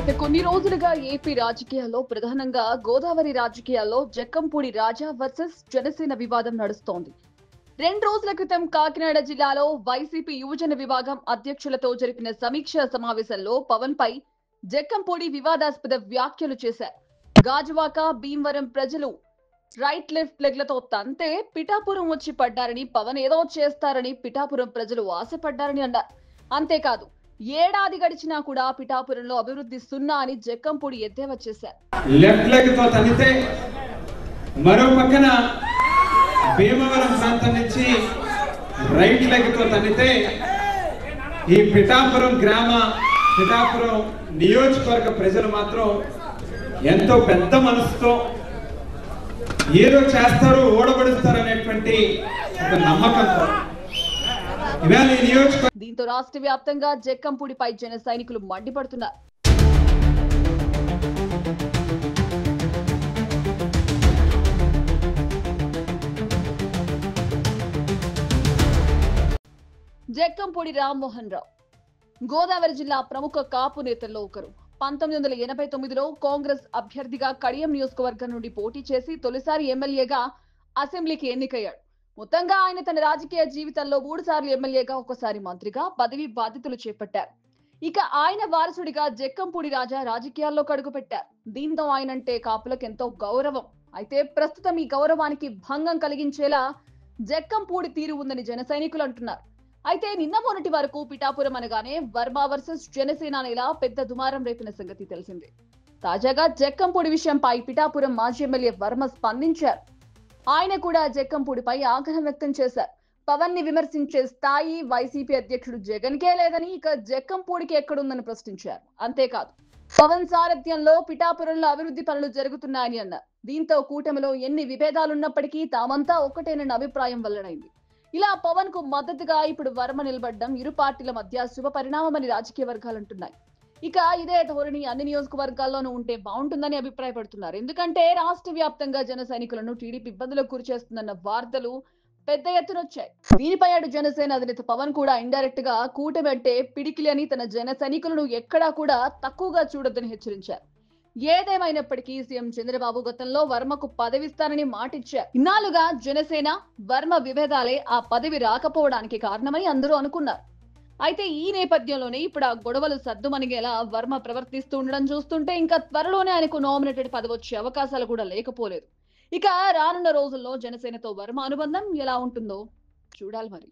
గత కొన్ని రోజులుగా ఏపీ రాజకీయాల్లో ప్రధానంగా గోదావరి రాజకీయాల్లో జక్కంపూడి రాజా వర్సెస్ జనసేన వివాదం నడుస్తోంది. 2 రోజుల క్రితం కాకినాడ జిల్లాలో వైసీపీ యువజన విభాగం అధ్యక్షులతో జరిపిన సమీక్షా సమావేశంలో పవన్ పై జక్కంపూడి వివాదాస్పద వ్యాఖ్యలు చేశారు. గాజువాక, భీమవరం ప్రజలు రైట్ లెఫ్ట్ లెగ్లతో తంతే పిఠాపురం వచ్చి పడ్డారని, పవన్ ఏదో చేస్తారని పిఠాపురం ప్రజలు ఆశపడ్డారని అన్నారు. అంతేకాదు, ఏడాది గడిచినా కూడా పిఠాపురంలో అభివృద్ధి సున్నా అని జక్కంపూడి ఎద్దేవా చేశారు. లెఫ్ట్ లెగ్ తో తనితే మరో పక్కన భీమవరం ప్రాంతం నుంచి రైట్ లెగ్ తో తనితే ఈ పిఠాపురం నియోజకవర్గ ప్రజలు మాత్రం ఎంతో పెద్ద మనసుతో ఏదో చేస్తారు, ఓడబడుస్తారు అనేటువంటి ఒక నమ్మకంతో దీంతో రాష్ట్ర వ్యాప్తంగా జక్కంపూడిపై జన సైనికులు మండిపడుతున్నారు. జక్కంపూడి రామ్మోహన్ రావు గోదావరి జిల్లా ప్రముఖ కాపు నేతల్లో ఒకరు. 1989లో కాంగ్రెస్ అభ్యర్థిగా కడియం నియోజకవర్గం నుండి పోటీ చేసి తొలిసారి ఎమ్మెల్యేగా అసెంబ్లీకి ఎన్నికయ్యాడు. మొత్తంగా ఆయన తన రాజకీయ జీవితంలో 3 సార్లు ఎమ్మెల్యేగా, ఒకసారి మంత్రిగా పదవి బాధ్యతలు చేపట్టారు. ఇక ఆయన వారసుడిగా జక్కంపూడి రాజా రాజకీయాల్లో అడుగుపెట్టారు. దీంతో ఆయనంటే కాపులకు ఎంతో గౌరవం. అయితే ప్రస్తుతం ఈ గౌరవానికి భంగం కలిగించేలా జక్కంపూడి తీరు ఉందని జన సైనికులు అంటున్నారు. అయితే నిన్న మొన్నటి వరకు పిఠాపురం అనగానే వర్మ వర్సెస్ జనసేన అనేలా పెద్ద దుమారం రేపిన సంగతి తెలిసిందే. తాజాగా జక్కంపూడి విషయంపై పిఠాపురం మాజీ ఎమ్మెల్యే వర్మ స్పందించారు. ఆయన కూడా జక్కంపూడిపై ఆగ్రహం వ్యక్తం చేశారు. పవన్ ని విమర్శించే స్థాయి వైసీపీ అధ్యక్షుడు జగన్ కే లేదని, ఇక జక్కంపూడికి ఎక్కడుందని ప్రశ్నించారు. అంతేకాదు, పవన్ సారథ్యంలో పిఠాపురంలో అభివృద్ధి పనులు జరుగుతున్నాయని అన్నారు. దీంతో కూటమిలో ఎన్ని విభేదాలున్నప్పటికీ తామంతా ఒకటేనన్న అభిప్రాయం వెల్లడైంది. ఇలా పవన్ కు మద్దతుగా ఇప్పుడు వర్మ నిలబడ్డం ఇరు పార్టీల మధ్య శుభ పరిణామమని రాజకీయ వర్గాలు అంటున్నాయి. ఇక ఇదే ధోరణి అన్ని నియోజకవర్గాల్లోనూ ఉంటే బాగుంటుందని అభిప్రాయపడుతున్నారు. ఎందుకంటే రాష్ట్ర వ్యాప్తంగా జన సైనికులను టీడీపీ ఇబ్బందులకు గురి చేస్తుందన్న వార్తలు పెద్ద ఎత్తున వచ్చాయి. దీనిపై అటు జనసేన అధినేత పవన్ కూడా ఇండైరెక్ట్ గా కూటమి అంటే పిడికిలి అని తన జన సైనికులను ఎక్కడా కూడా తక్కువగా చూడొద్దని హెచ్చరించారు. ఏదేమైనప్పటికీ సీఎం చంద్రబాబు గతంలో వర్మకు పదవిస్తానని మాటిచ్చారు. ఇన్నాళ్లుగా జనసేన వర్మ విభేదాలే ఆ పదవి రాకపోవడానికి కారణమని అందరూ అనుకున్నారు. అయితే ఈ నేపథ్యంలోనే ఇప్పుడు ఆ గొడవలు సద్దుమణిగేలా వర్మ ప్రవర్తిస్తూ ఉండడం చూస్తుంటే ఇంకా త్వరలోనే ఆయనకు నామినేటెడ్ పదవి వచ్చే అవకాశాలు కూడా లేకపోలేదు. ఇక రానున్న రోజుల్లో జనసేనతో వర్మ అనుబంధం ఎలా ఉంటుందో చూడాలి మరి.